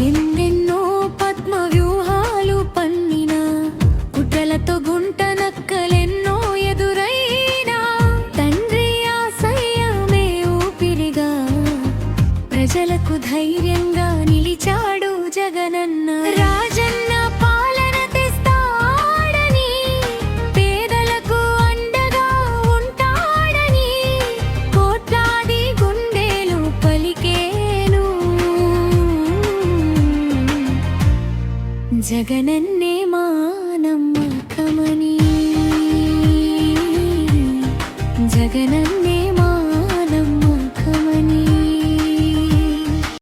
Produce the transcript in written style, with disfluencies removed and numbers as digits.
ఎన్నెన్నో పద్మ వ్యూహాలు పన్నిన కుట్రలతో గుంట నక్కలెన్నో ఎదురైనా తండ్రి ఆశయమే ఊపిరిగా ప్రజలకు ధైర్యంగా నిలిచాడు జగనన్న. రాజన్న పాలన తెస్తాడని పేదలకు అండగా ఉంటాడని కోట్లాది గుండెలు పలికేను జగనన్న.